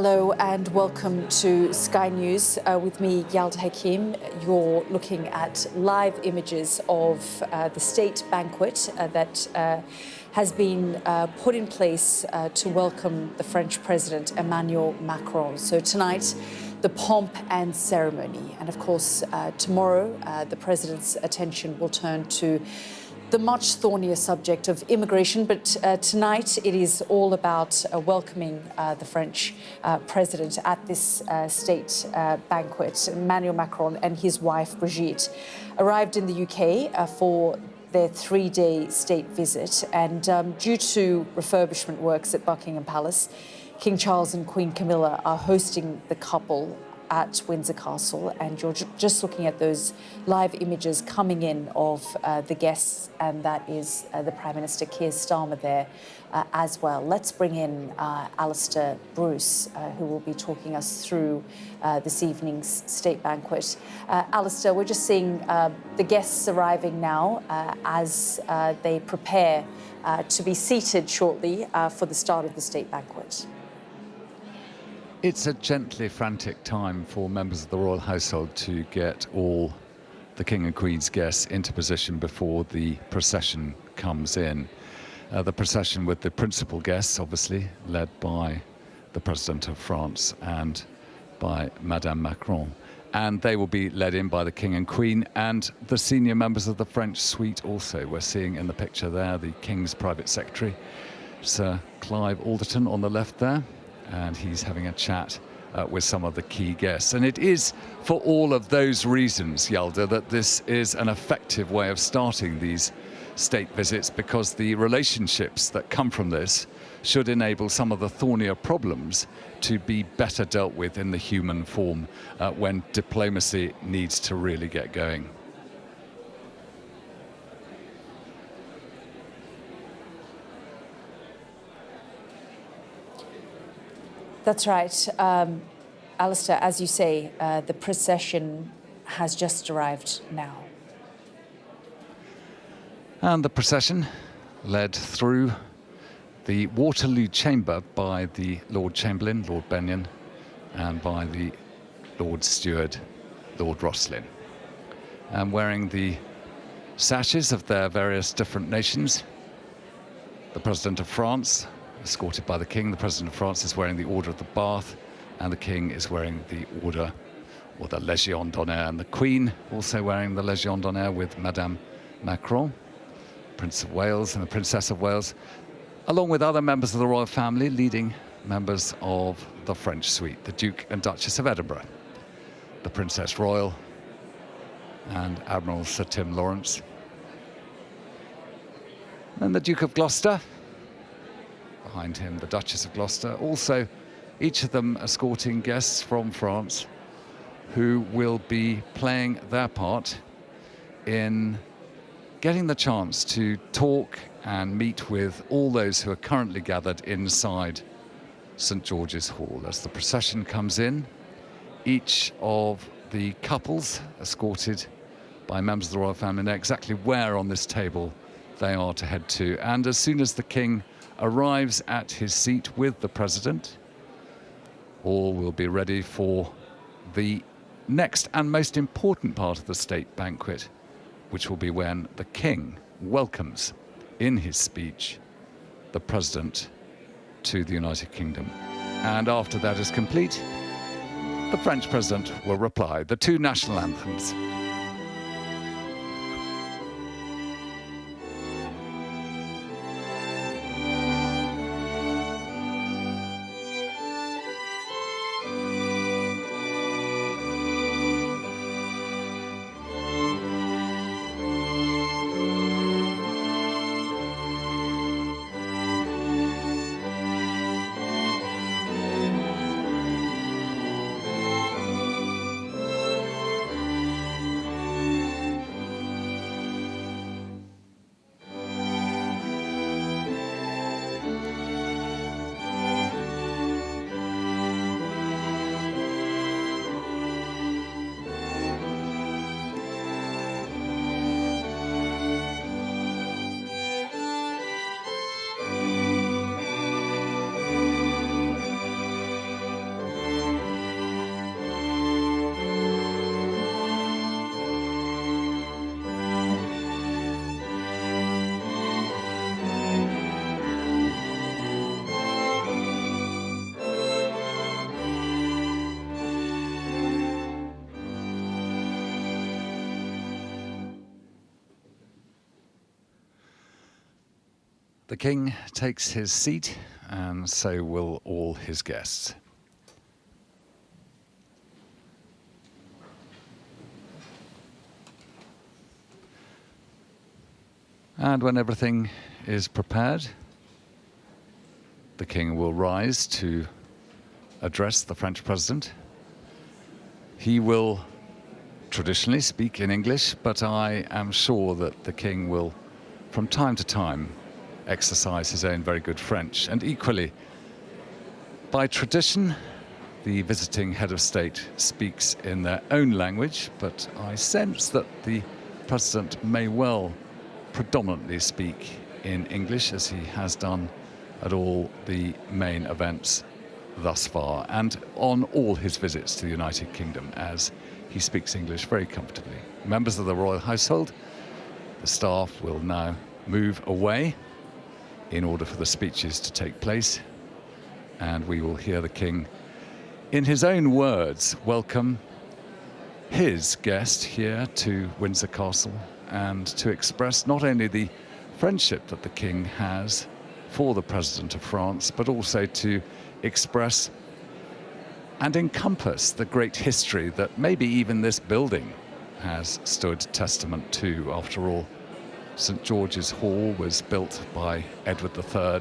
Hello and welcome to Sky News. With me, Yalda Hakim. You're looking at live images of the state banquet that has been put in place to welcome the French President Emmanuel Macron. So tonight, the pomp and ceremony. And of course, tomorrow, the President's attention will turn to the much thornier subject of immigration, but tonight it is all about welcoming the French President at this state banquet. Emmanuel Macron and his wife Brigitte arrived in the UK for their three-day state visit, and due to refurbishment works at Buckingham Palace, King Charles and Queen Camilla are hosting the couple at Windsor Castle, and you're just looking at those live images coming in of the guests, and that is the Prime Minister Keir Starmer there as well. Let's bring in Alistair Bruce, who will be talking us through this evening's state banquet. Alistair, we're just seeing the guests arriving now as they prepare to be seated shortly for the start of the state banquet. It's a gently frantic time for members of the royal household to get all the King and Queen's guests into position before the procession comes in. The procession with the principal guests, obviously, led by the President of France and by Madame Macron. And they will be led in by the King and Queen and the senior members of the French suite also. We're seeing in the picture there the King's private secretary, Sir Clive Alderton, on the left there. And he's having a chat with some of the key guests. And it is for all of those reasons, Yalda, that this is an effective way of starting these state visits, because the relationships that come from this should enable some of the thornier problems to be better dealt with in the human form when diplomacy needs to really get going. That's right. Alistair, as you say, the procession has just arrived now. And the procession led through the Waterloo Chamber by the Lord Chamberlain, Lord Benyon, and by the Lord Steward, Lord Rosslyn. And wearing the sashes of their various different nations, the President of France, escorted by the King. The President of France is wearing the Order of the Bath, and the King is wearing the Order, or the Légion d'honneur, and the Queen also wearing the Légion d'honneur with Madame Macron, Prince of Wales and the Princess of Wales, along with other members of the royal family, leading members of the French suite, the Duke and Duchess of Edinburgh, the Princess Royal, and Admiral Sir Tim Lawrence, and the Duke of Gloucester. Behind him, the Duchess of Gloucester. Also, each of them escorting guests from France who will be playing their part in getting the chance to talk and meet with all those who are currently gathered inside St. George's Hall. As the procession comes in, each of the couples escorted by members of the royal family know exactly where on this table they are to head to. And as soon as the King arrives at his seat with the President, all will be ready for the next and most important part of the state banquet, which will be when the King welcomes in his speech the President to the United Kingdom. And after that is complete, the French President will reply the two national anthems. The King takes his seat, and so will all his guests. And when everything is prepared, the King will rise to address the French President. He will traditionally speak in English, but I am sure that the King will, from time to time, exercise his own very good French. And equally, by tradition, the visiting head of state speaks in their own language, but I sense that the President may well predominantly speak in English, as he has done at all the main events thus far, and on all his visits to the United Kingdom, as he speaks English very comfortably. Members of the royal household, the staff will now move away in order for the speeches to take place, and we will hear the King, in his own words, welcome his guest here to Windsor Castle, and to express not only the friendship that the King has for the President of France, but also to express and encompass the great history that maybe even this building has stood testament to. After all, St. George's Hall was built by Edward III,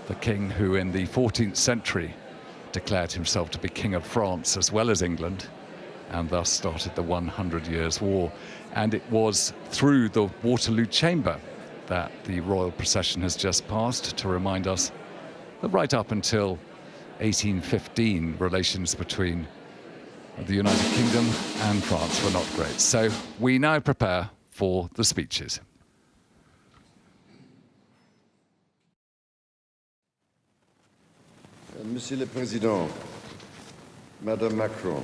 the king who in the 14th century declared himself to be King of France as well as England, and thus started the 100 Years' War. And it was through the Waterloo Chamber that the royal procession has just passed, to remind us that right up until 1815, relations between the United Kingdom and France were not great. So we now prepare for the speeches. Monsieur le Président, Madame Macron,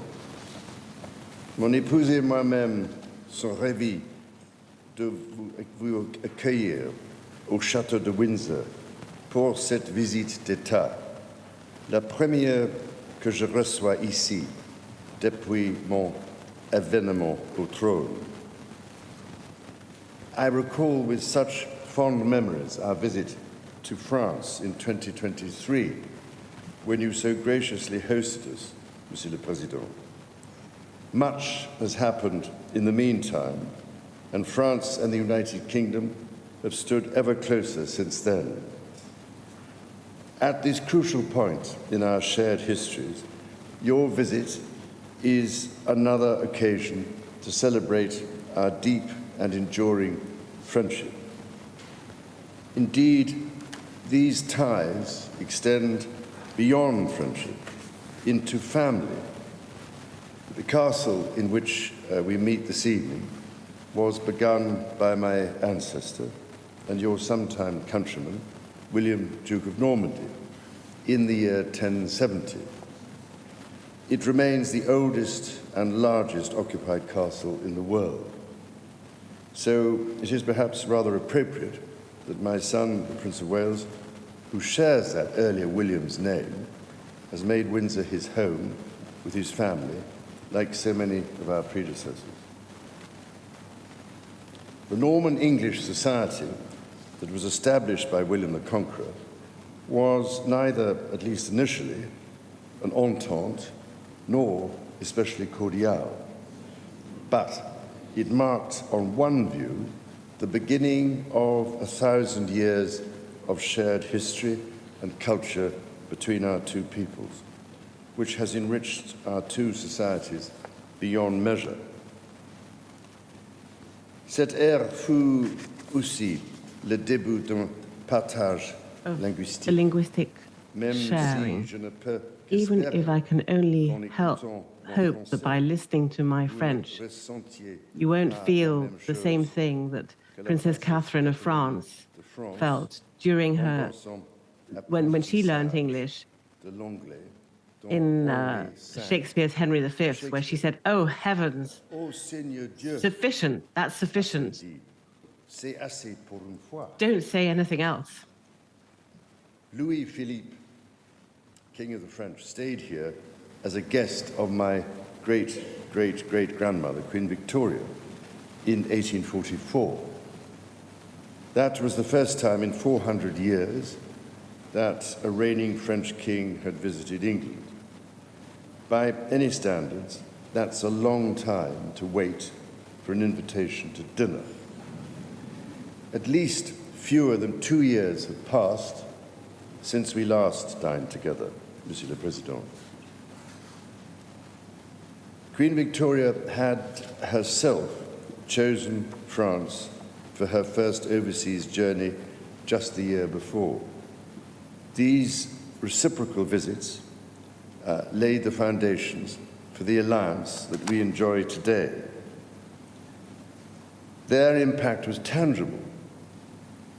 mon épouse et moi-même sommes ravis de vous accueillir au château de Windsor pour cette visite d'État, la première que je reçois ici depuis mon avènement au trône. I recall with such fond memories our visit to France in 2023, when you so graciously hosted us, Monsieur le Président. Much has happened in the meantime, and France and the United Kingdom have stood ever closer since then. At this crucial point in our shared histories, your visit is another occasion to celebrate our deep and enduring friendship. Indeed, these ties extend beyond friendship into family. The castle in which we meet this evening was begun by my ancestor and your sometime countryman, William, Duke of Normandy, in the year 1070. It remains the oldest and largest occupied castle in the world. So it is perhaps rather appropriate that my son, the Prince of Wales, who shares that earlier William's name, has made Windsor his home with his family, like so many of our predecessors. The Norman English society that was established by William the Conqueror was neither, at least initially, an entente, nor especially cordial. But it marked, on one view, the beginning of 1,000 years of shared history and culture between our two peoples, which has enriched our two societies beyond measure. Cette ère fut aussi le début d'un partage linguistique. A linguistic Même sharing. si je ne peux Even qu'espérer if I can only qu'en hope écoutant mon that by listening to my vous French, ressentiez you won't la feel même the chose same thing that que la Princess princesse Catherine of France de France felt during en her, dansant when she learned l'apprentissage English de l'anglais dont in Henri V. Shakespeare's Henry V, where she said, "Oh heavens, Ô Seigneur Dieu, sufficient, that's sufficient. dit, c'est assez pour une fois. Don't say anything else." Louis-Philippe, King of the French, stayed here as a guest of my great-great-great-grandmother, Queen Victoria, in 1844. That was the first time in 400 years that a reigning French king had visited England. By any standards, that's a long time to wait for an invitation to dinner. At least fewer than 2 years have passed since we last dined together, Monsieur le Président. Queen Victoria had herself chosen France for her first overseas journey just the year before. These reciprocal visits laid the foundations for the alliance that we enjoy today. Their impact was tangible.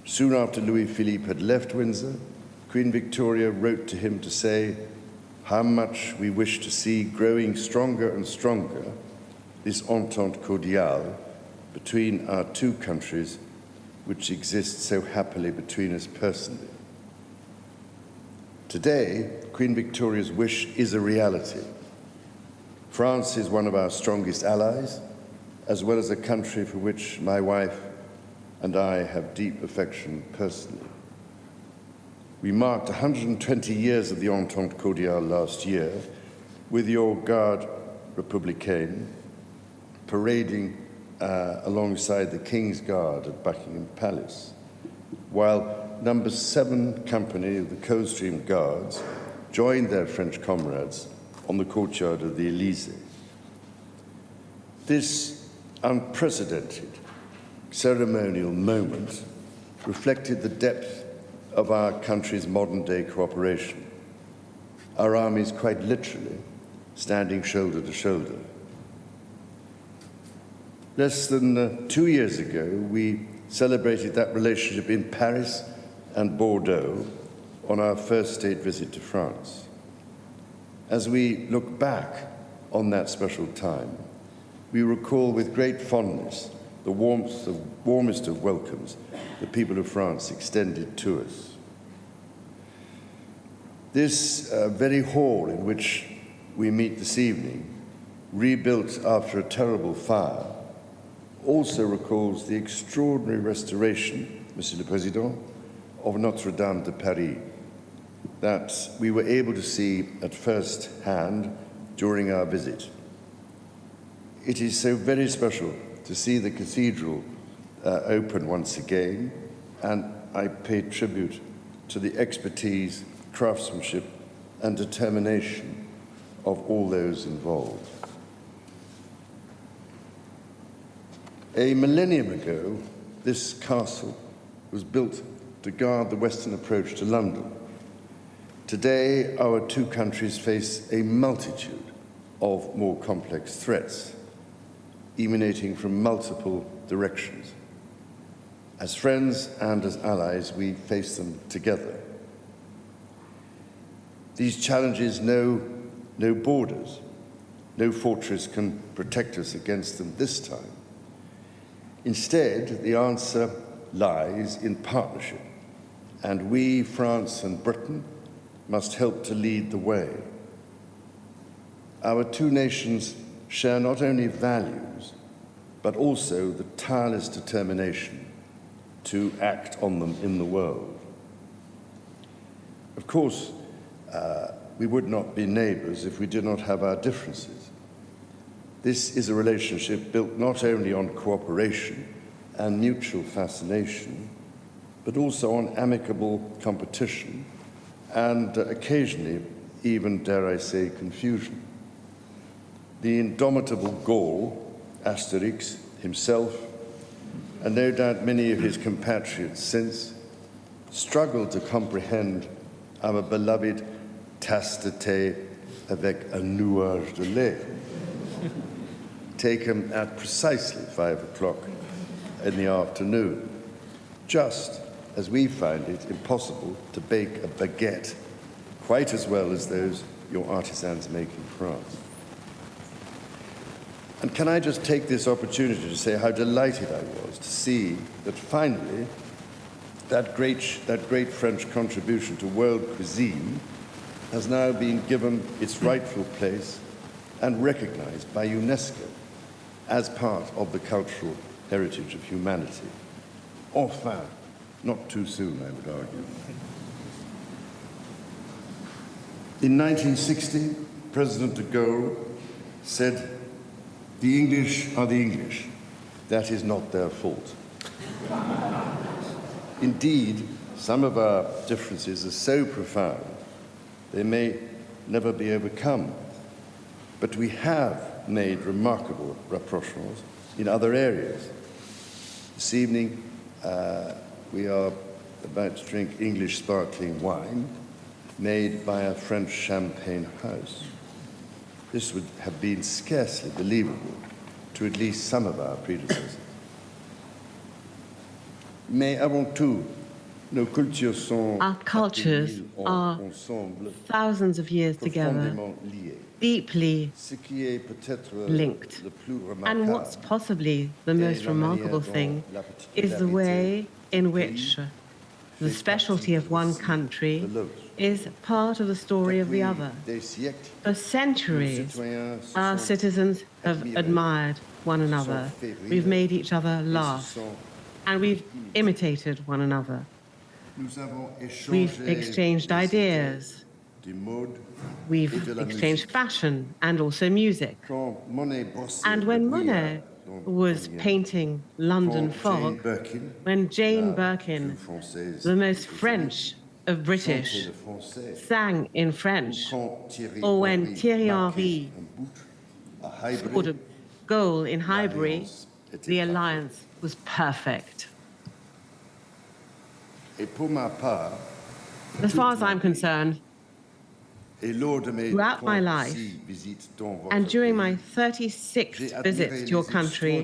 Soon after Louis-Philippe had left Windsor, Queen Victoria wrote to him to say how much we wish to see growing stronger and stronger this entente cordiale between our two countries, which exists so happily between us personally. Today, Queen Victoria's wish is a reality. France is one of our strongest allies, as well as a country for which my wife and I have deep affection personally. We marked 120 years of the Entente Cordiale last year with your Garde Républicaine parading alongside the King's Guard at Buckingham Palace, while number 7 company of the Coldstream Guards joined their French comrades on the courtyard of the Élysée. This unprecedented ceremonial moment reflected the depth of our country's modern-day cooperation, our armies quite literally standing shoulder to shoulder. Less than 2 years ago, we celebrated that relationship in Paris and Bordeaux on our first state visit to France. As we look back on that special time, we recall with great fondness the warmest of welcomes the people of France extended to us. This very hall in which we meet this evening, rebuilt after a terrible fire, also recalls the extraordinary restoration, Monsieur le Président, of Notre-Dame de Paris that we were able to see at first hand during our visit. It is so very special to see the cathedral open once again, and I pay tribute to the expertise, craftsmanship, and determination of all those involved. A millennium ago, this castle was built to guard the western approach to London. Today, our two countries face a multitude of more complex threats, emanating from multiple directions. As friends and as allies, we face them together. These challenges know no borders. No fortress can protect us against them this time. Instead, the answer lies in partnership, and we, France and Britain, must help to lead the way. Our two nations share not only values, but also the tireless determination to act on them in the world. Of course, we would not be neighbors if we did not have our differences. This is a relationship built not only on cooperation and mutual fascination, but also on amicable competition and occasionally even, dare I say, confusion. The indomitable Gaul, Asterix, himself, and no doubt many of his compatriots since, struggled to comprehend our beloved tasse de thé avec un nuage de lait, taken at precisely 5 o'clock in the afternoon, just as we find it impossible to bake a baguette quite as well as those your artisans make in France. And can I just take this opportunity to say how delighted I was to see that finally that great French contribution to world cuisine has now been given its rightful place and recognized by UNESCO as part of the cultural heritage of humanity. Enfin, not too soon, I would argue. In 1960, President de Gaulle said, "The English are the English. That is not their fault." Indeed, some of our differences are so profound, they may never be overcome. But we have made remarkable rapprochements in other areas. This evening, we are about to drink English sparkling wine made by a French champagne house. This would have been scarcely believable to at least some of our predecessors. Mais avant tout, nos cultures sont Our cultures are ensemble thousands of years together, profondément liées. deeply Ce qui est peut-être linked. le plus And what's remarquable possibly the most remarkable thing is the way in which the specialty of one country is part of the story of the other. des siècles, For centuries, our citizens have admired one another. We've made each other laugh, and we've imitated one another. nous avons échangé We've exchanged des ideas. idées, des modes. We've exchanged fashion and also music. Quand Monet brossait And le when brouillard Monet dans was Perpignan, painting London quand fog, Jane Birkin, when Jane la Birkin, plus française the most des French of chantait British, le français, sang in French, quand Thierry or when Henry Thierry marquait Henry un but à Highbury, scored a goal in Highbury, l'alliance était the parfaite. alliance was perfect. Et pour ma part, As far as I'm concerned, et lors de mes throughout my life, 36 visites dans votre and during my pays, 36th visit to your country,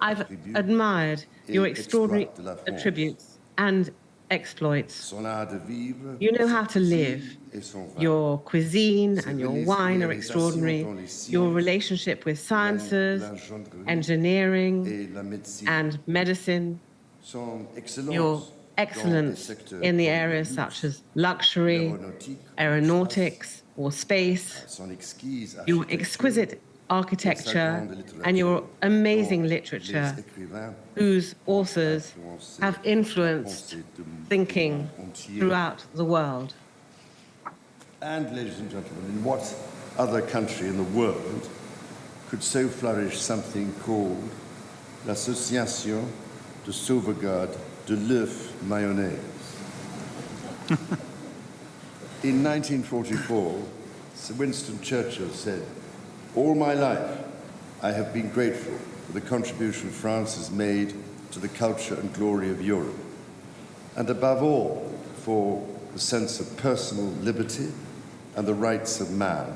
I've admired your extraordinary attributes and exploits. son art de vivre, You know how to live. et son vin. Your cuisine and your wine are extraordinary. Your relationship with sciences, engineering, Et la médecine, and medicine. son excellence Your dans des excellence secteurs in the comme areas le such luxe, as luxury, l'aéronautique, aeronautics, or space. son exquise Your architecture, exquisite architecture and your amazing literature, les écrivains whose authors have influenced thinking throughout the world. And, ladies and gentlemen, in what other country in the world could so flourish something called l'Association de Sauvegarde de l'œuf mayonnaise? In 1944, Sir Winston Churchill said, "All my life, I have been grateful for the contribution France has made to the culture and glory of Europe, and above all, for the sense of personal liberty and the rights of man,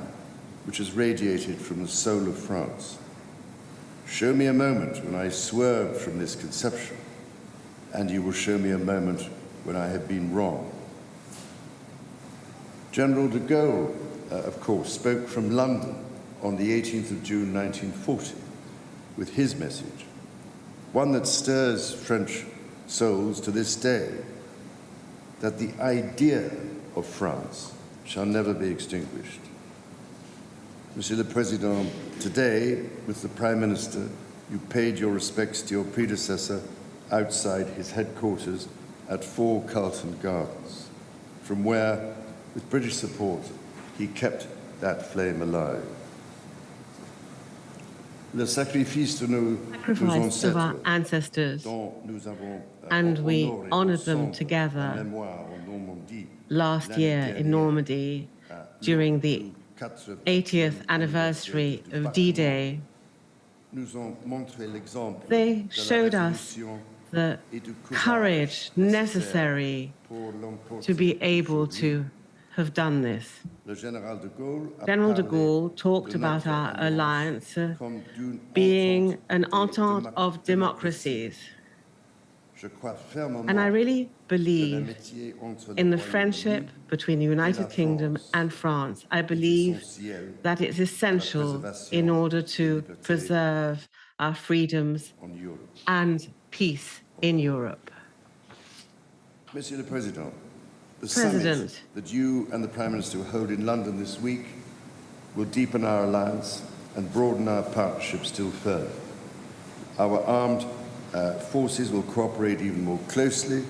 which has radiated from the soul of France. Show me a moment when I swerved from this conception, and you will show me a moment when I have been wrong." General de Gaulle, of course, spoke from London on the 18th of June 1940 with his message, one that stirs French souls to this day, that the idea of France shall never be extinguished. Monsieur le Président, today, with the Prime Minister, you paid your respects to your predecessor outside his headquarters at 4 Carlton Gardens, from where, with British support, he kept that flame alive. Le sacrifice de nos Sacrifice of our ancêtres, ancestors, dont nous avons and we honoré honored them ensemble together la mémoire en Normandie last l'année year in dernière, Normandy during the 80th anniversary of D-Day. nous ont montré l'exemple They de la showed us résolution the et du courage necessary pour l'emporter. to be able to have done this. Le général de Gaulle a General de parlé Gaulle talked de about notre our alliance comme d'une being entente an des entente of democracies. Je crois fermement And I really que believe l'amitié entre le in the Royaume-Uni friendship between the United Kingdom and France. I believe essentielle that it's essential in order to preserve our freedoms en Europe. and peace in Europe. Monsieur le Président, the President. summit that you and the Prime Minister will hold in London this week will deepen our alliance and broaden our partnership still further. Our armed forces will cooperate even more closely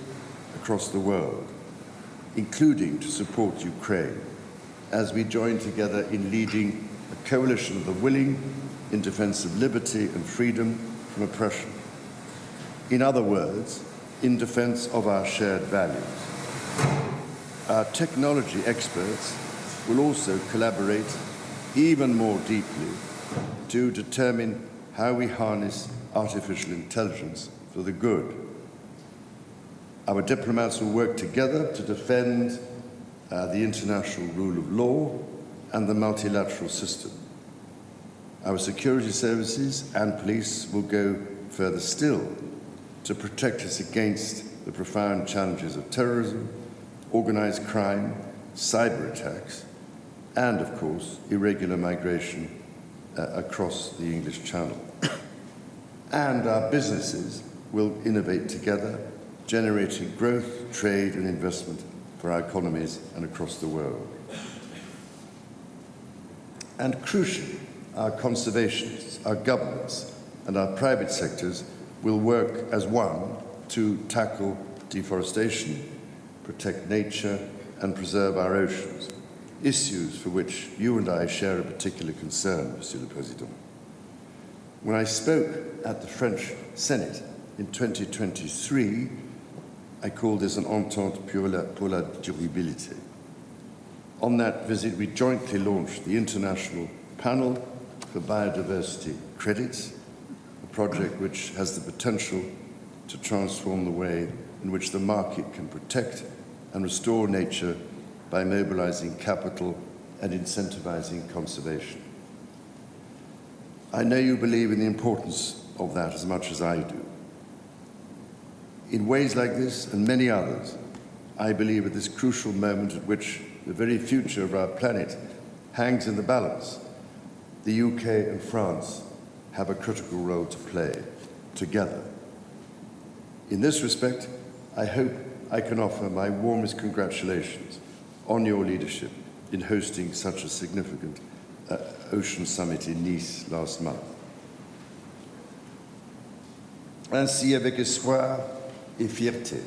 across the world, including to support Ukraine, as we join together in leading a coalition of the willing in defense of liberty and freedom from oppression. In other words, in defense of our shared values. Our technology experts will also collaborate even more deeply to determine how we harness artificial intelligence for the good. Our diplomats will work together to defend the international rule of law and the multilateral system. Our security services and police will go further still to protect us against the profound challenges of terrorism, organized crime, cyber attacks, and, of course, irregular migration across the English Channel. And our businesses will innovate together, generating growth, trade, and investment for our economies and across the world. And crucially, our conservationists, our governments, and our private sectors will work as one to tackle deforestation, protect nature, and preserve our oceans, issues for which you and I share a particular concern, Monsieur le Président. When I spoke at the French Senate in 2023, I called this an entente pour la durabilité. On that visit, we jointly launched the International Panel for Biodiversity Credits, a project which has the potential to transform the way in which the market can protect and restore nature by mobilizing capital and incentivizing conservation. I know you believe in the importance of that as much as I do. In ways like this and many others, I believe at this crucial moment at which the very future of our planet hangs in the balance, the UK and France have a critical role to play together. In this respect, I hope I can offer my warmest congratulations on your leadership in hosting such a significant Ocean Summit in Nice last month. Ainsi, avec espoir et fierté,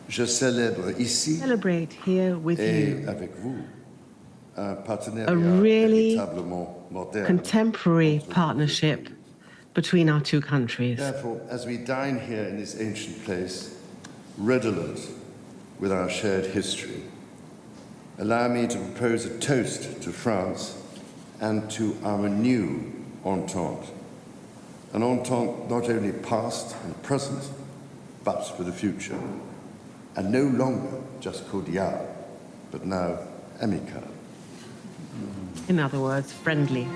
je célèbre ici Celebrate here with et you avec vous un a partenariat really véritablement moderne. contemporary partnership between our two countries. Therefore, as we dine here in this ancient place, redolent with our shared history, allow me to propose a toast to France and to our new entente. An entente not only past and present, but for the future. And no longer just cordial, but now amical. In other words, friendly.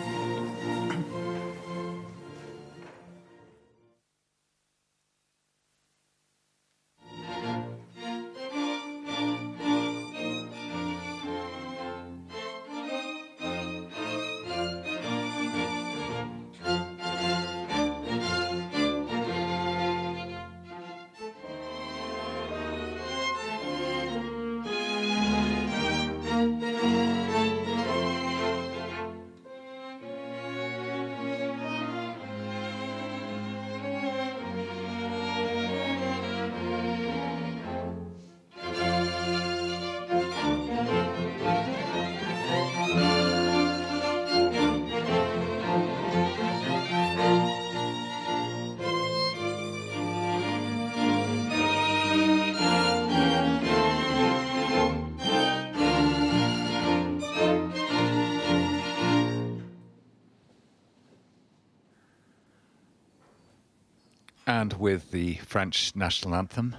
And with the French national anthem,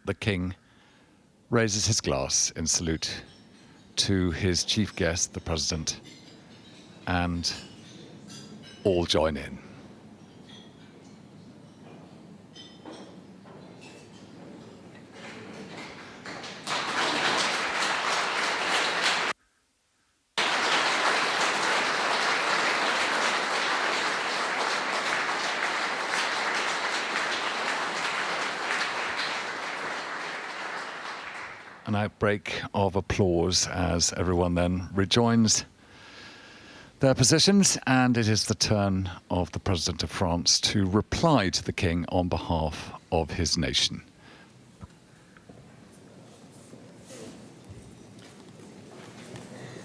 the King raises his glass in salute to his chief guest, the President, and all join in. An outbreak of applause as everyone then rejoins their positions, and it is the turn of the President of France to reply to the King on behalf of his nation.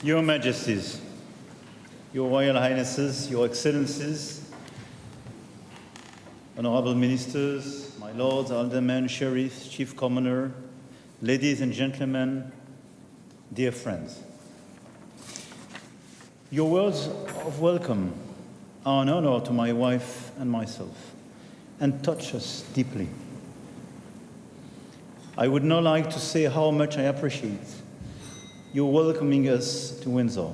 Your Majesties, Your Royal Highnesses, Your Excellencies, Honorable Ministers, my Lords, Aldermen, Sheriffs, Chief Commoner, ladies and gentlemen, dear friends. Your words of welcome are an honor to my wife and myself and touch us deeply. I would now like to say how much I appreciate your welcoming us to Windsor,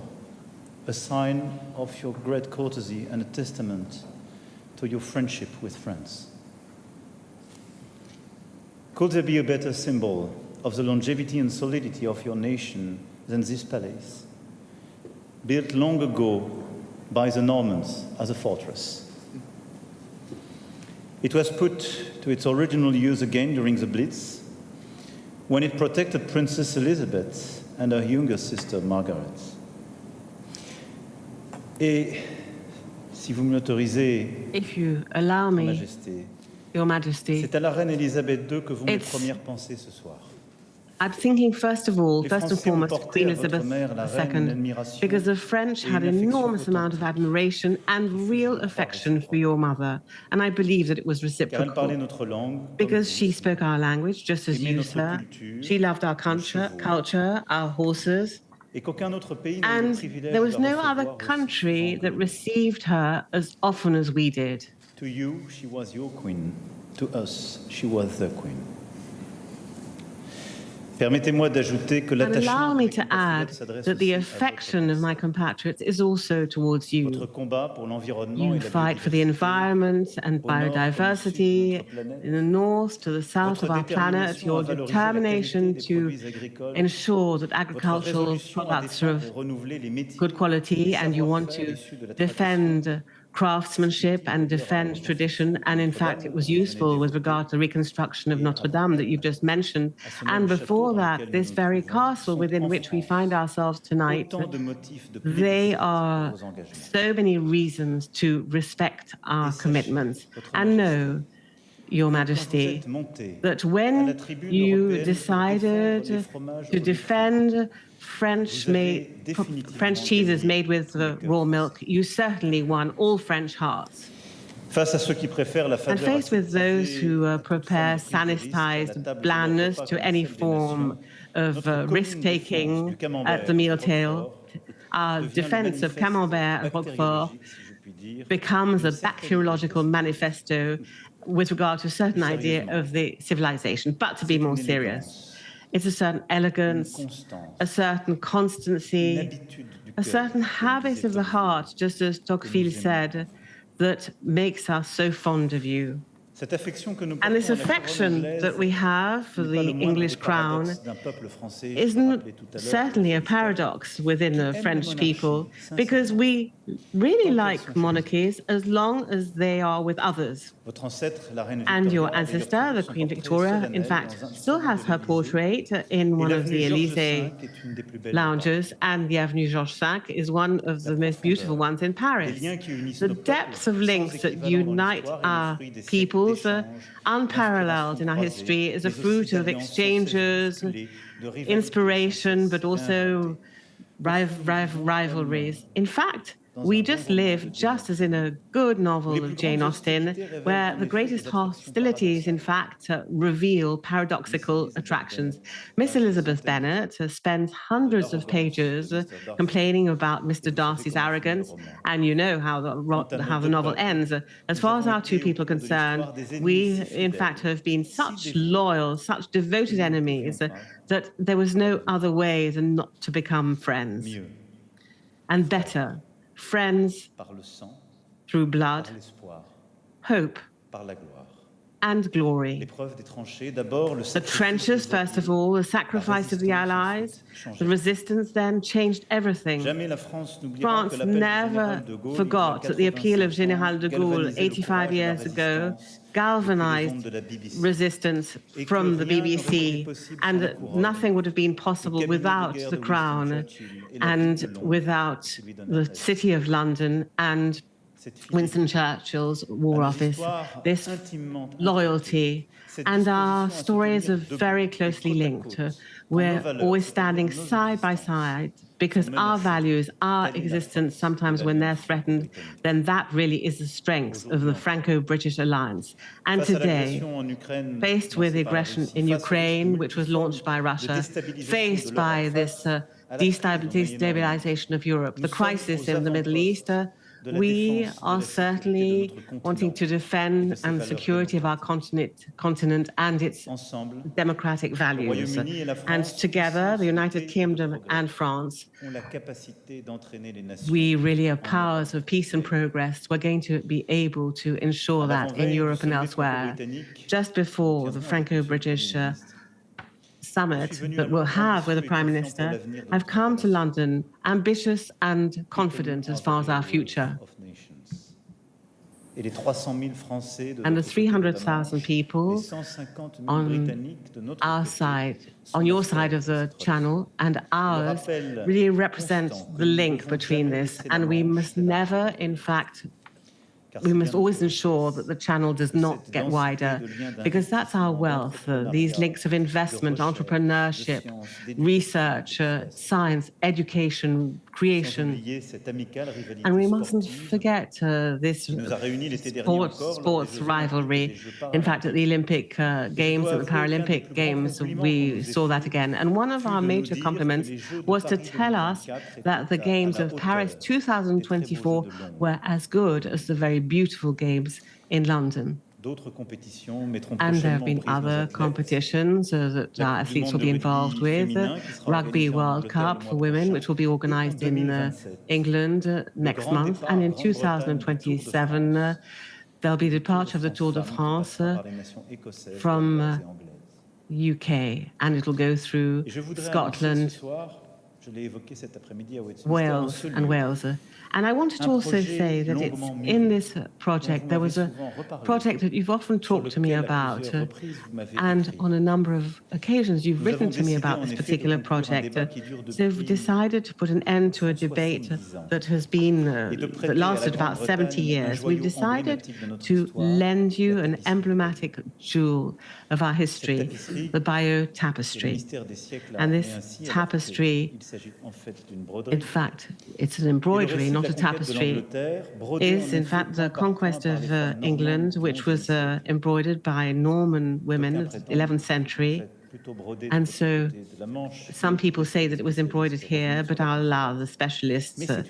a sign of your great courtesy and a testament to your friendship with France. Could there be a better symbol of the longevity and solidity of your nation than this palace, built long ago by the Normans as a fortress? It was put to its original use again during the Blitz, when it protected Princess Elizabeth and her younger sister, Margaret. Et si vous me l'autorisez, If you allow me, Majesté, Your Majesty, c'est à la reine Elisabeth II que vont mes It's- premières pensées ce soir. I'm thinking first of all, Les first and Français ont foremost, porté Queen à votre Elizabeth mère, la reine, une II, admiration because the French et had une an affection enormous amount of authentique. admiration and real affection for your mother, and I believe that it was Car elle parlait reciprocal. notre langue, Because comme she vous. spoke our language just as Aimait you, notre sir. culture, She loved our nos chevaux. culture, our horses, Et qu'aucun autre pays n'a eu le and privilège there de was la no other recevoir aussi country souvent that que received her as often as we did. To you, she was your queen. To us, she was the queen. Permettez-moi d'ajouter que And l'attachement allow de me mes to compatriotes add s'adresse that the aussi à affection of my votre compatriots is also towards personne. Votre you. combat pour l'environnement You et la fight for the biodiversité, environment and au nord comme au sud de biodiversity notre planète. in the north to the south Votre of our planet, détermination your à valoriser la determination qualité des to produits agricoles, ensure that votre agricultural résolution à products are défendre et of renouveler les métiers good quality, et and you want savoir-faire to issus de la defend craftsmanship and defend tradition. And in fact, it was useful with regard to the reconstruction of Notre Dame that you've just mentioned. And before that, this very castle within which we find ourselves tonight, autant de motifs de they plébiscite are pour vos engagements. so many reasons to respect our commitments. And know, Your Majesty, that when you decided to defend French cheeses made with raw milk, you certainly won all French hearts. Face à ceux qui préfèrent la And faveur faced with those aseptisée who à toute forme prepare de prise de risque, à la sanitized table de blandness repas to comme any celle des form nations, of notre commune risk-taking défense du camembert at the meal et table, Roquefort our devient defense le of camembert and manifeste Roquefort bactériologique, si je puis dire, becomes a d'une certaine bacteriological manifesto with regard to a certain idea of the civilization. But to be more serious, it's a certain elegance, a certain une constancy, habitude du a cœur, certain comme habit disait of the heart, just as Tocqueville said, that makes us so fond of you. Cette affection que nous And this portons à la couronne affection anglaise that we have for n'est pas the le moindre English des crown paradoxes d'un peuple français, je le isn't rappelais tout à l'heure, certainly a paradox within the French people, because we really like monarchies as long as they are with others. Votre ancêtre, la reine And your Victoria, a d'ailleurs ancestor, the toujours son Queen portrait Victoria, in solennel fact, dans un still salon has de her l'Élysée. portrait in Et one of the l'avenue Georges Élysée V est une des plus belles lounges, and the Avenue Georges V is one of the most beautiful ones in Paris. Des liens qui unissent The nos peuples, depths of sans links that équivalent dans unite l'histoire et le our fruit des siècles peoples, d'échanges, unparalleled in our d'inspirations history, is a croisées, mais fruit aussi of d'alliances exchanges, sans cesse bousculées, de rivalités inspiration, sans but cesse also rivalries. In fact, we just live just as in a good novel of Jane Austen, where the greatest hostilities, in fact, reveal paradoxical attractions. Miss Elizabeth Bennet spends hundreds of pages complaining about Mr. Darcy's arrogance, and you know how the novel ends. As far as our two people are concerned, we, in fact, have been such loyal, such devoted enemies that there was no other way than not to become friends. mieux And better, friends par le sang, through blood, par l'espoir, hope, par la gloire. and glory. L'épreuve des tranchées, d'abord le The sacrifice trenches, des first of alliés, all, the sacrifice of the Allies, the resistance then changed everything. Jamais la France n'oubliera France que l'appel du never général de Gaulle, forgot that the appeal of il y a 87 General de ans, Gaulle galvanisait le 85 courage et la years ago résistance galvanized depuis les ondes de la BBC. resistance Et que from the rien n'aurait été BBC, possible and sans la that couronne, nothing would have been possible le cabinet de without guerre the de crown Winston Churchill et la and ville de Londres, without celui d'un the appel. City of London and Cette fidélité Winston Churchill's War à nos Office, histoires this intimement loyalty, Cette and our disposition à se stories tenir are debout very et closely côte à linked. côte We're always standing side by side because our values, our existence, sometimes when they're threatened, then that really is the strength of the Franco-British alliance. And today, faced with the aggression in Ukraine, which was launched by Russia, faced by this destabilization of Europe, the crisis in the Middle East, we are certainly wanting to defend the security of our continent and its democratic values. And together, the United Kingdom and France, we really are powers of peace and progress. We're going to be able to ensure that in Europe and elsewhere. Just before the Franco-British summit that we'll have with the Prime Minister, I've come to London ambitious and confident as far as our future. And the 300,000 people on our side, on your side of the channel, and ours really represent the link between this. And we must never, in fact, we must always ensure that the channel does not get wider, because that's our wealth, these links of investment, entrepreneurship, research, science, education, creation. And we mustn't forget this sports rivalry. In fact, at the Olympic Games and the Paralympic Games, we saw that again. And one of our major compliments was to tell us that the Games of Paris 2024 were as good as the very beautiful games in London. And there have been other competitions that our athletes will be involved with. Rugby World Cup for women, which will be organized in England next month. And in 2027, there'll be the departure of the Tour de France from UK, and it'll go through Scotland, Wales and Wales. And I wanted to also say that it's in this project, there was a project that you've often talked to me about, and on a number of occasions you've written to me about this particular project. So we've decided to put an end to a debate that has been, that lasted about 70 years. We've decided to lend you an emblematic jewel of our history, the Bayeux Tapestry. And this tapestry, in fact, it's an embroidery, not a tapestry, is in fact the conquest of England, which was embroidered by Norman women of the 11th century. And so some people say that it was embroidered here, but I'll allow the specialists to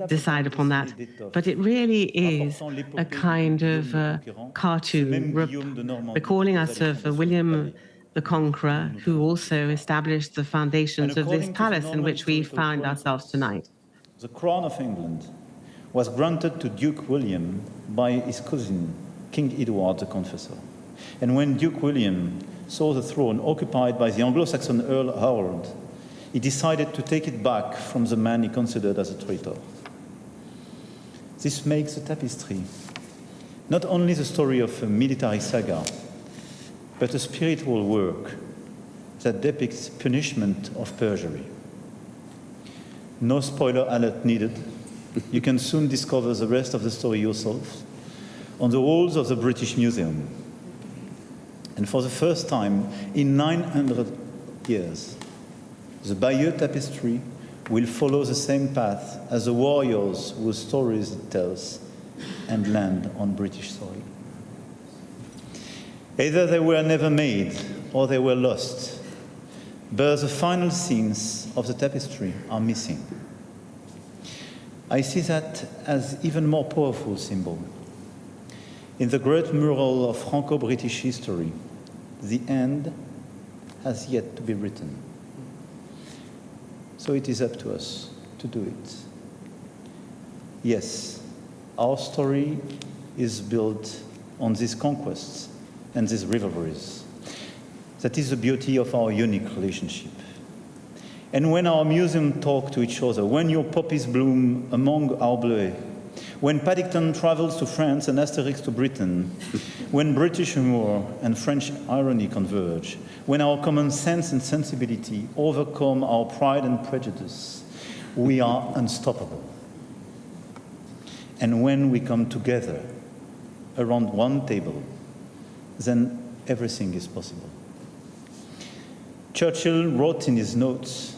decide upon that. But it really is a kind of cartoon recalling us of William the Conqueror, who also established the foundations of this palace in which we find ourselves tonight. The crown of England was granted to Duke William by his cousin, King Edward the Confessor. And when Duke William saw the throne occupied by the Anglo-Saxon Earl Harold, he decided to take it back from the man he considered as a traitor. This makes the tapestry not only the story of a military saga, but a spiritual work that depicts punishment of perjury. No spoiler alert needed. You can soon discover the rest of the story yourself on the walls of the British Museum. And for the first time in 900 years, the Bayeux Tapestry will follow the same path as the warriors whose stories it tells and land on British soil. Either they were never made or they were lost, but the final scenes of the tapestry are missing. I see that as even more powerful symbol. In the great mural of Franco-British history, the end has yet to be written. So it is up to us to do it. Yes, our story is built on these conquests and these rivalries. That is the beauty of our unique relationship. And when our museums talk to each other, when your poppies bloom among our bleuets, when Paddington travels to France and Asterix to Britain, when British humour and French irony converge, when our common sense and sensibility overcome our pride and prejudice, we are unstoppable. And when we come together around one table, then everything is possible. Churchill wrote in his notes,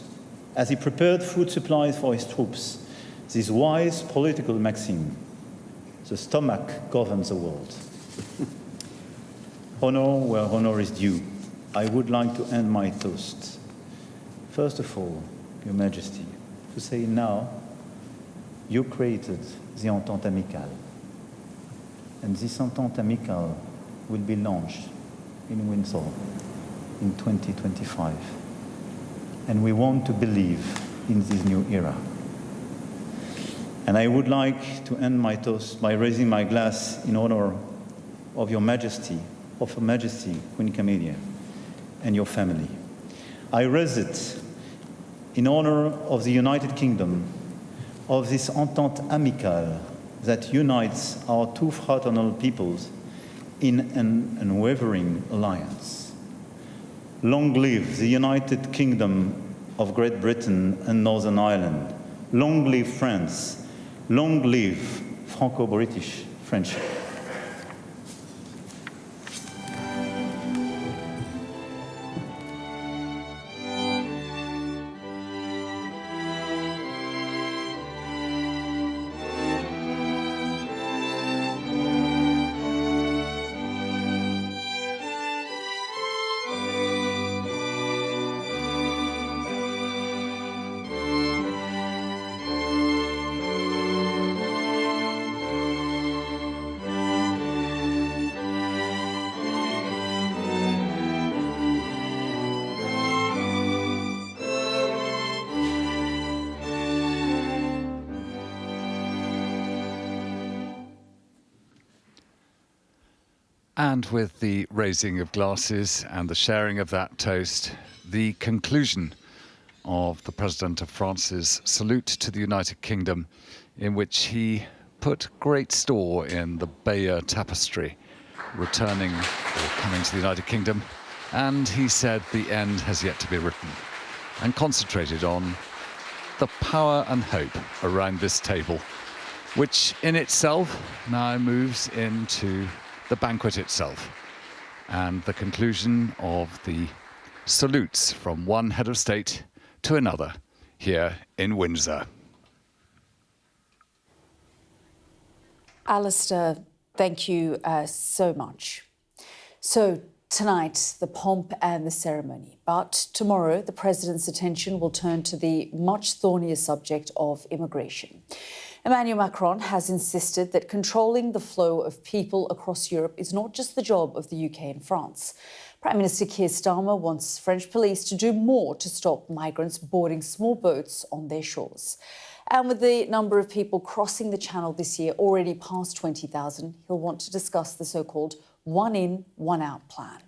as he prepared food supplies for his troops, this wise political maxim: the stomach governs the world. Honor where honor is due. I would like to end my toast. First of all, Your Majesty, to say now, you created the Entente Amicale. And this Entente Amicale will be launched in Windsor in 2025. And we want to believe in this new era. And I would like to end my toast by raising my glass in honor of Your Majesty, of Her Majesty, Queen Camilla, and your family. I raise it in honor of the United Kingdom, of this Entente Amicale that unites our two fraternal peoples in an unwavering alliance. Long live the United Kingdom of Great Britain and Northern Ireland. Long live France. Long live Franco-British friendship. And with the raising of glasses and the sharing of that toast, the conclusion of the President of France's salute to the United Kingdom, in which he put great store in the Bayeux tapestry, returning or coming to the United Kingdom, and he said the end has yet to be written, and concentrated on the power and hope around this table, which in itself now moves into the banquet itself and the conclusion of the salutes from one head of state to another here in Windsor. Alistair, thank you so much. So tonight, the pomp and the ceremony, but tomorrow the President's attention will turn to the much thornier subject of immigration. Emmanuel Macron has insisted that controlling the flow of people across Europe is not just the job of the UK and France. Prime Minister Keir Starmer wants French police to do more to stop migrants boarding small boats on their shores. And with the number of people crossing the Channel this year already past 20,000, he'll want to discuss the so-called one in, one out plan.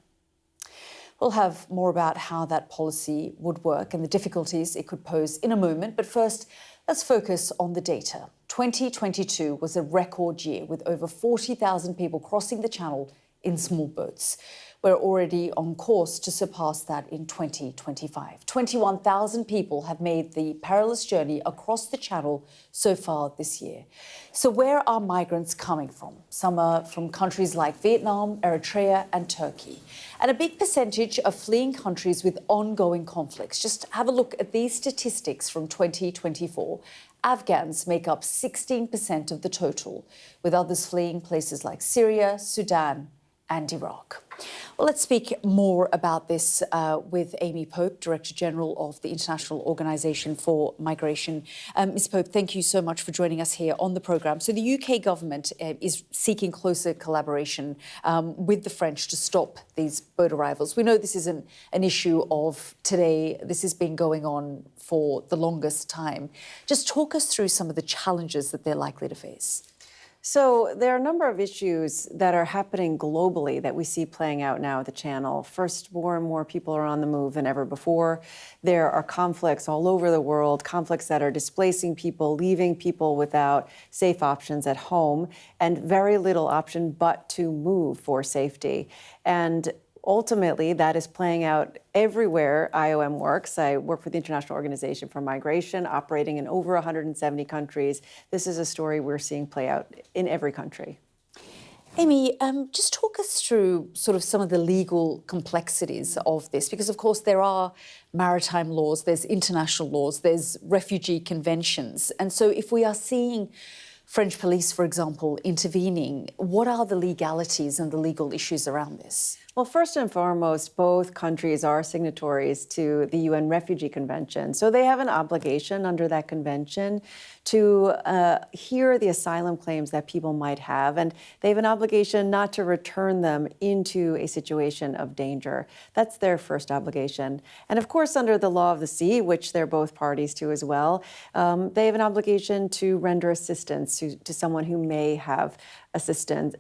We'll have more about how that policy would work and the difficulties it could pose in a moment. But first, let's focus on the data. 2022 was a record year with over 40,000 people crossing the Channel in small boats. We're already on course to surpass that in 2025. 21,000 people have made the perilous journey across the Channel so far this year. So where are migrants coming from? Some are from countries like Vietnam, Eritrea and Turkey. And a big percentage are fleeing countries with ongoing conflicts. Just have a look at these statistics from 2024. Afghans make up 16% of the total, with others fleeing places like Syria, Sudan and Iraq. Well, let's speak more about this with Amy Pope, Director General of the International Organization for Migration. Ms. Pope, thank you so much for joining us here on the programme. So the UK government is seeking closer collaboration with the French to stop these boat arrivals. We know this isn't an issue of today. This has been going on for the longest time. Just talk us through some of the challenges that they're likely to face. So there are a number of issues that are happening globally that we see playing out now at the Channel. First, more and more people are on the move than ever before. There are conflicts all over the world, conflicts that are displacing people, leaving people without safe options at home, and very little option but to move for safety. And ultimately, that is playing out everywhere IOM works. I work with the International Organization for Migration, operating in over 170 countries. This is a story we're seeing play out in every country. Amy, just talk us through sort of some of the legal complexities of this, because of course there are maritime laws, there's international laws, there's refugee conventions. And so if we are seeing French police, for example, intervening, what are the legalities and the legal issues around this? Well, first and foremost, both countries are signatories to the UN Refugee Convention. So they have an obligation under that convention to hear the asylum claims that people might have. And they have an obligation not to return them into a situation of danger. That's their first obligation. And of course, under the law of the sea, which they're both parties to as well, they have an obligation to render assistance to someone who may have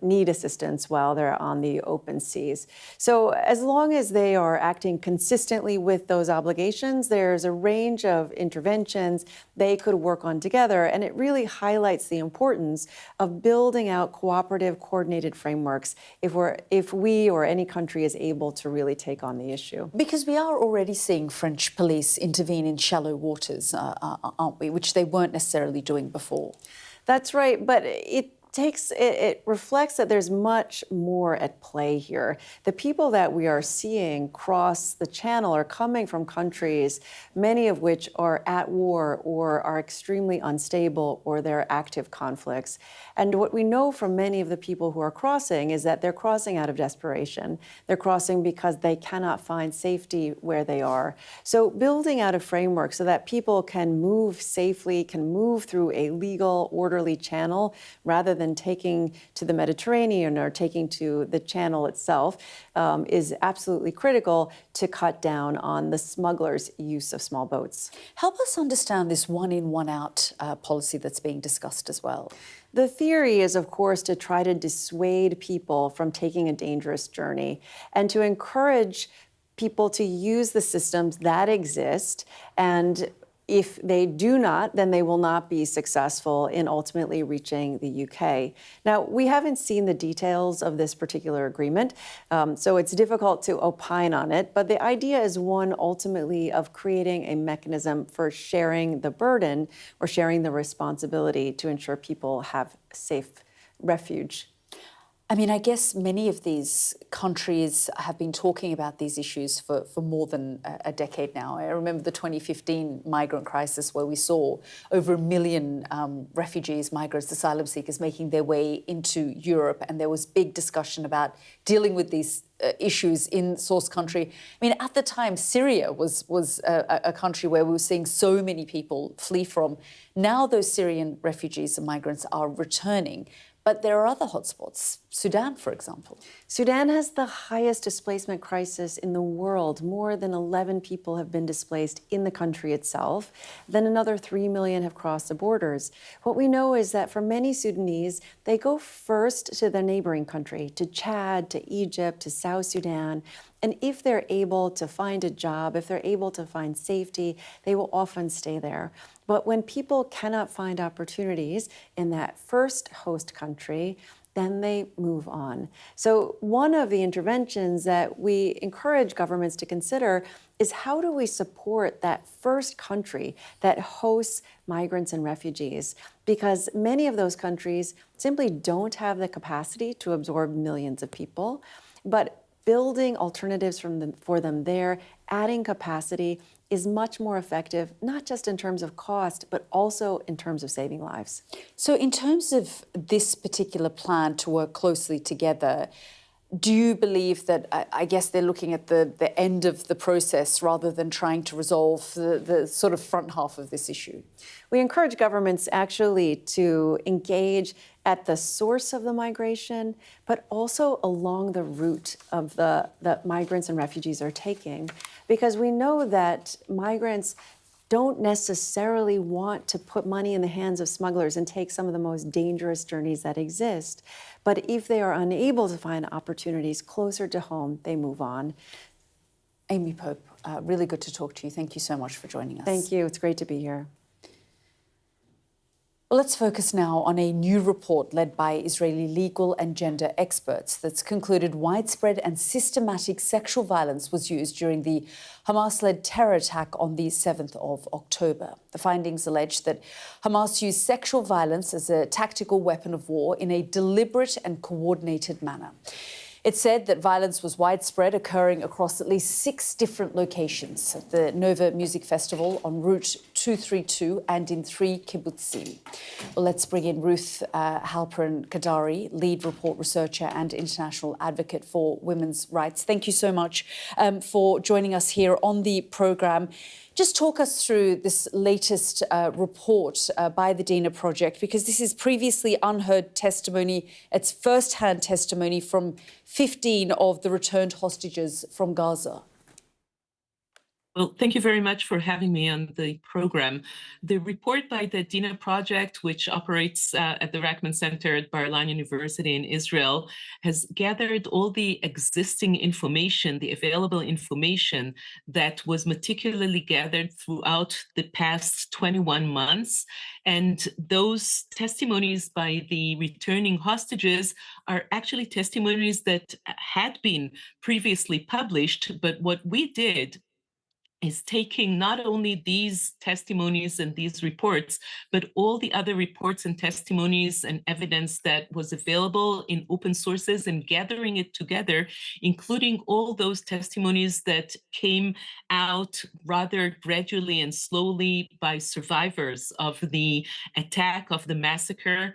need assistance while they're on the open seas. So as long as they are acting consistently with those obligations, there's a range of interventions they could work on together. And it really highlights the importance of building out cooperative, coordinated frameworks if we or any country is able to really take on the issue. Because we are already seeing French police intervene in shallow waters, aren't we, which they weren't necessarily doing before. That's right, but it reflects that there's much more at play here. The people that we are seeing cross the channel are coming from countries, many of which are at war or are extremely unstable or they're active conflicts. And what we know from many of the people who are crossing is that they're crossing out of desperation. They're crossing because they cannot find safety where they are. So building out a framework so that people can move safely, can move through a legal, orderly channel rather than taking to the Mediterranean or taking to the channel itself is absolutely critical to cut down on the smugglers' use of small boats. Help us understand this one-in, one-out policy that's being discussed as well. The theory is, of course, to try to dissuade people from taking a dangerous journey and to encourage people to use the systems that exist, and if they do not, then they will not be successful in ultimately reaching the UK. Now, we haven't seen the details of this particular agreement, so it's difficult to opine on it, but the idea is one ultimately of creating a mechanism for sharing the burden or sharing the responsibility to ensure people have safe refuge. I mean, I guess many of these countries have been talking about these issues for more than a decade now. I remember the 2015 migrant crisis where we saw over 1 million refugees, migrants, asylum seekers making their way into Europe. And there was big discussion about dealing with these issues in source country. I mean, at the time, Syria was a country where we were seeing so many people flee from. Now those Syrian refugees and migrants are returning. But there are other hotspots, Sudan, for example. Sudan has the highest displacement crisis in the world. More than 11 people have been displaced in the country itself. Then another 3 million have crossed the borders. What we know is that for many Sudanese, they go first to their neighboring country, to Chad, to Egypt, to South Sudan. And if they're able to find a job, if they're able to find safety, they will often stay there. But when people cannot find opportunities in that first host country, then they move on. So one of the interventions that we encourage governments to consider is how do we support that first country that hosts migrants and refugees? Because many of those countries simply don't have the capacity to absorb millions of people, but building alternatives for them there, adding capacity is much more effective, not just in terms of cost, but also in terms of saving lives. So in terms of this particular plan to work closely together, do you believe that, I guess they're looking at the end of the process rather than trying to resolve the sort of front half of this issue? We encourage governments actually to engage at the source of the migration, but also along the route of the migrants and refugees are taking, because we know that migrants don't necessarily want to put money in the hands of smugglers and take some of the most dangerous journeys that exist. But if they are unable to find opportunities closer to home, they move on. Amy Pope, really good to talk to you. Thank you so much for joining us. Thank you. It's great to be here. Well, let's focus now on a new report led by Israeli legal and gender experts that's concluded widespread and systematic sexual violence was used during the Hamas-led terror attack on the 7th of October. The findings allege that Hamas used sexual violence as a tactical weapon of war in a deliberate and coordinated manner. It said that violence was widespread, occurring across at least 6 different locations at the Nova Music Festival on Route 232 and in 3 kibbutzim. Well, let's bring in Ruth Halperin-Kadari, lead report researcher and international advocate for women's rights. Thank you so much for joining us here on the programme. Just talk us through this latest report by the Dina Project, because this is previously unheard testimony. It's first-hand testimony from 15 of the returned hostages from Gaza. Well, thank you very much for having me on the program. The report by the Dina Project, which operates at the Rachman Center at Bar-Ilan University in Israel, has gathered all the existing information, the available information that was meticulously gathered throughout the past 21 months. And those testimonies by the returning hostages are actually testimonies that had been previously published, but what we did is taking not only these testimonies and these reports, but all the other reports and testimonies and evidence that was available in open sources and gathering it together, including all those testimonies that came out rather gradually and slowly by survivors of the attack, of the massacre,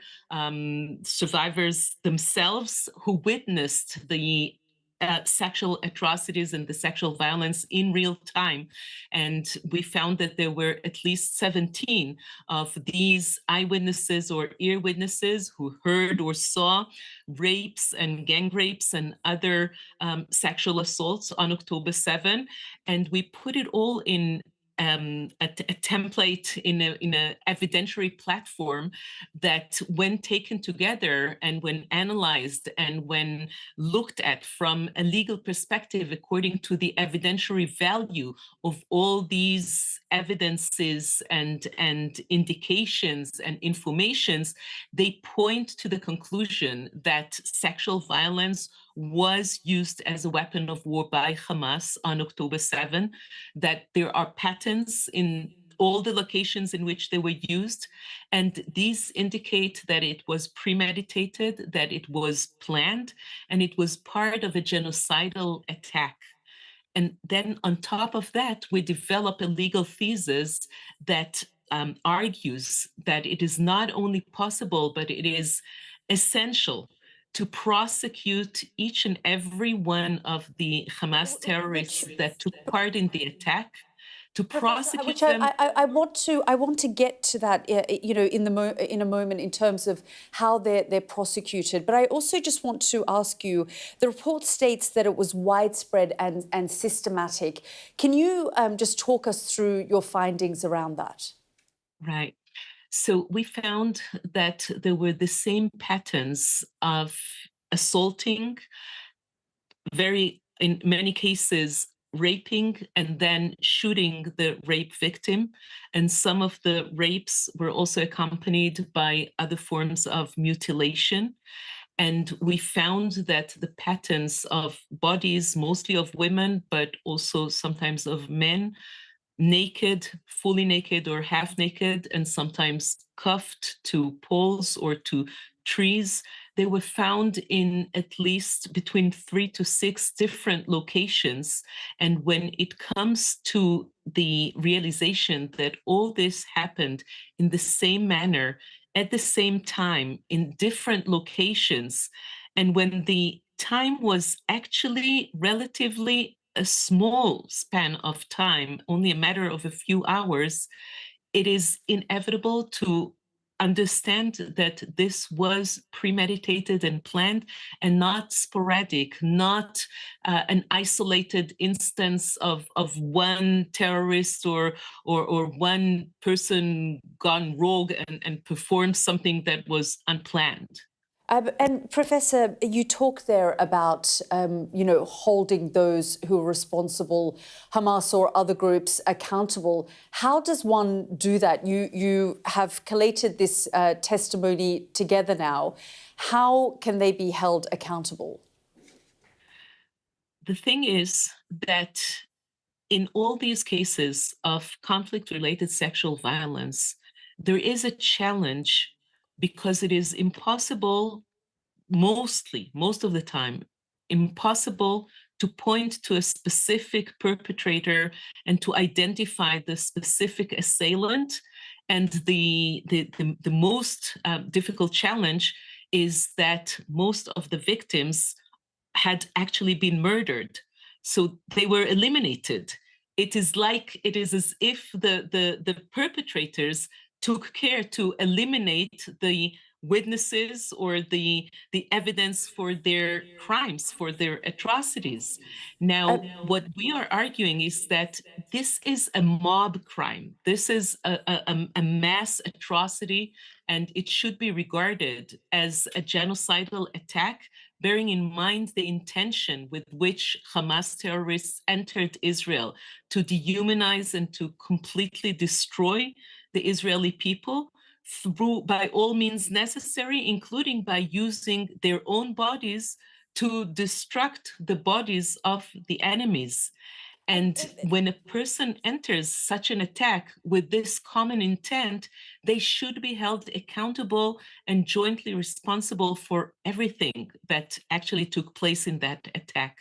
survivors themselves who witnessed the sexual atrocities and the sexual violence in real time. And we found that there were at least 17 of these eyewitnesses or ear witnesses who heard or saw rapes and gang rapes and other sexual assaults on October 7. And we put it all in a template in a evidentiary platform that, when taken together and when analyzed and when looked at from a legal perspective, according to the evidentiary value of all these evidences and indications and informations, they point to the conclusion that sexual violence was used as a weapon of war by Hamas on October 7, that there are patterns in all the locations in which they were used. And these indicate that it was premeditated, that it was planned, and it was part of a genocidal attack. And then on top of that, we develop a legal thesis that argues that it is not only possible, but it is essential to prosecute each and every one of the Hamas terrorists that took part in the attack, to prosecute them. I want to get to that, in a moment, in terms of how they're prosecuted. But I also just want to ask you: the report states that it was widespread and systematic. Can you just talk us through your findings around that? Right. So we found that there were the same patterns of assaulting, in many cases, raping and then shooting the rape victim. And some of the rapes were also accompanied by other forms of mutilation. And we found that the patterns of bodies, mostly of women, but also sometimes of men, naked, fully naked or half naked, and sometimes cuffed to poles or to trees. They were found in at least between 3 to 6 different locations. And when it comes to the realization that all this happened in the same manner, at the same time, in different locations, and when the time was actually relatively a small span of time, only a matter of a few hours, it is inevitable to understand that this was premeditated and planned and not sporadic, not an isolated instance of one terrorist or one person gone rogue and performed something that was unplanned. And Professor, you talk there about, holding those who are responsible, Hamas or other groups, accountable. How does one do that? You have collated this testimony together now. How can they be held accountable? The thing is that in all these cases of conflict-related sexual violence, there is a challenge because it is impossible, most of the time, impossible to point to a specific perpetrator and to identify the specific assailant. And the most difficult challenge is that most of the victims had actually been murdered. So they were eliminated. It is as if the perpetrators took care to eliminate the witnesses or the evidence for their crimes, for their atrocities. Now, what we are arguing is that this is a mob crime. This is a mass atrocity, and it should be regarded as a genocidal attack, bearing in mind the intention with which Hamas terrorists entered Israel to dehumanize and to completely destroy the Israeli people by all means necessary, including by using their own bodies to destruct the bodies of the enemies. And when a person enters such an attack with this common intent, they should be held accountable and jointly responsible for everything that actually took place in that attack.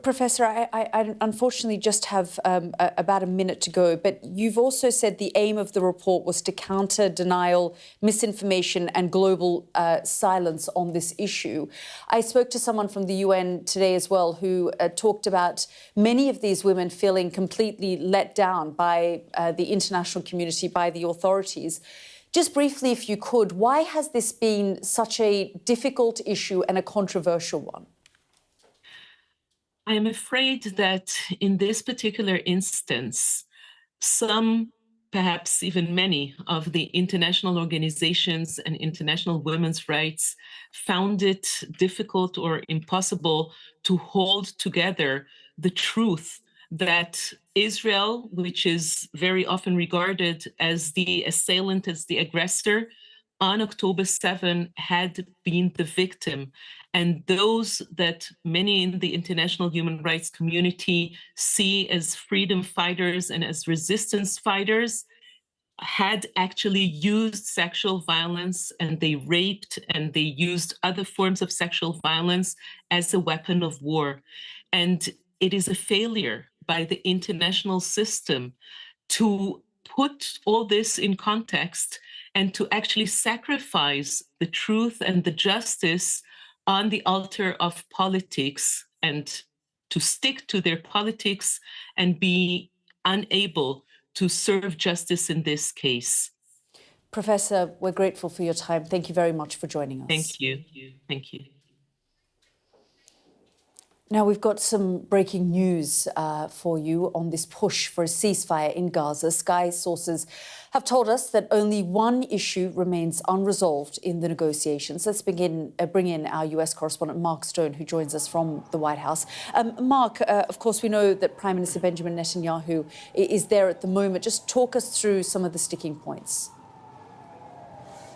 Professor, I unfortunately just have about a minute to go, but you've also said the aim of the report was to counter denial, misinformation and global silence on this issue. I spoke to someone from the UN today as well who talked about many of these women feeling completely let down by the international community, by the authorities. Just briefly, if you could, why has this been such a difficult issue and a controversial one? I am afraid that in this particular instance, some, perhaps even many, of the international organizations and international women's rights found it difficult or impossible to hold together the truth that Israel, which is very often regarded as the assailant, as the aggressor, on October 7 had been the victim. And those that many in the international human rights community see as freedom fighters and as resistance fighters had actually used sexual violence, and they raped and they used other forms of sexual violence as a weapon of war. And it is a failure by the international system to put all this in context and to actually sacrifice the truth and the justice on the altar of politics, and to stick to their politics and be unable to serve justice in this case. Professor, we're grateful for your time. Thank you very much for joining us. Thank you. Thank you. Now, we've got some breaking news for you on this push for a ceasefire in Gaza. Sky sources have told us that only one issue remains unresolved in the negotiations. Let's bring in our US correspondent, Mark Stone, who joins us from the White House. Mark, of course, we know that Prime Minister Benjamin Netanyahu is there at the moment. Just talk us through some of the sticking points.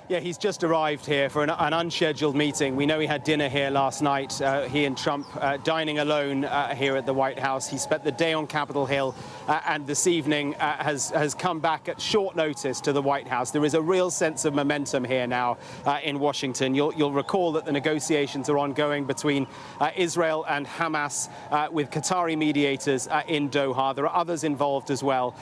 Yeah, he's just arrived here for an unscheduled meeting. We know he had dinner here last night, he and Trump dining alone here at the White House. He spent the day on Capitol Hill and this evening has come back at short notice to the White House. There is a real sense of momentum here now in Washington. You'll recall that the negotiations are ongoing between Israel and Hamas with Qatari mediators in Doha. There are others involved as well,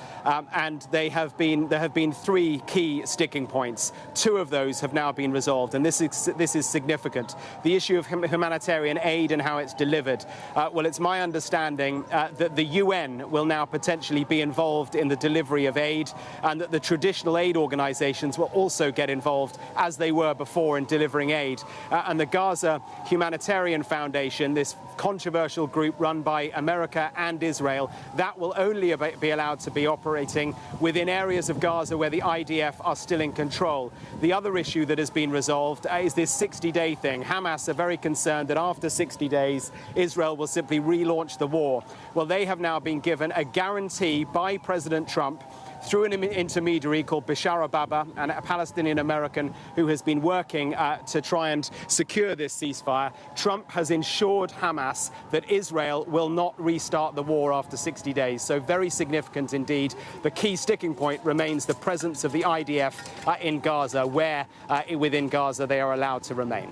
and there have been three key sticking points. Two of those have now been resolved, and this is significant. The issue of humanitarian aid and how it's delivered. Well, it's my understanding that the UN will now potentially be involved in the delivery of aid, and that the traditional aid organizations will also get involved as they were before in delivering aid. And the Gaza Humanitarian Foundation, this controversial group run by America and Israel, that will only be allowed to be operating within areas of Gaza where the IDF are still in control. The other issue that has been resolved is this 60-day thing. Hamas are very concerned that after 60 days, Israel will simply relaunch the war. Well, they have now been given a guarantee by President Trump through an intermediary called Bashar al-Baba, a Palestinian American who has been working to try and secure this ceasefire. Trump has ensured Hamas that Israel will not restart the war after 60 days. So very significant indeed. The key sticking point remains the presence of the IDF in Gaza, where within Gaza they are allowed to remain.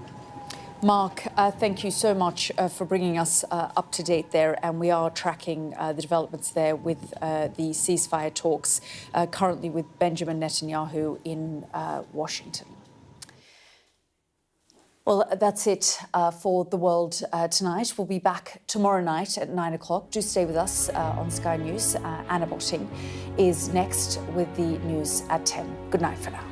Mark, thank you so much for bringing us up to date there, and we are tracking the developments there with the ceasefire talks currently with Benjamin Netanyahu in Washington. Well, that's it for The World tonight. We'll be back tomorrow night at 9 o'clock. Do stay with us on Sky News. Anna Botting is next with the news at 10. Good night for now.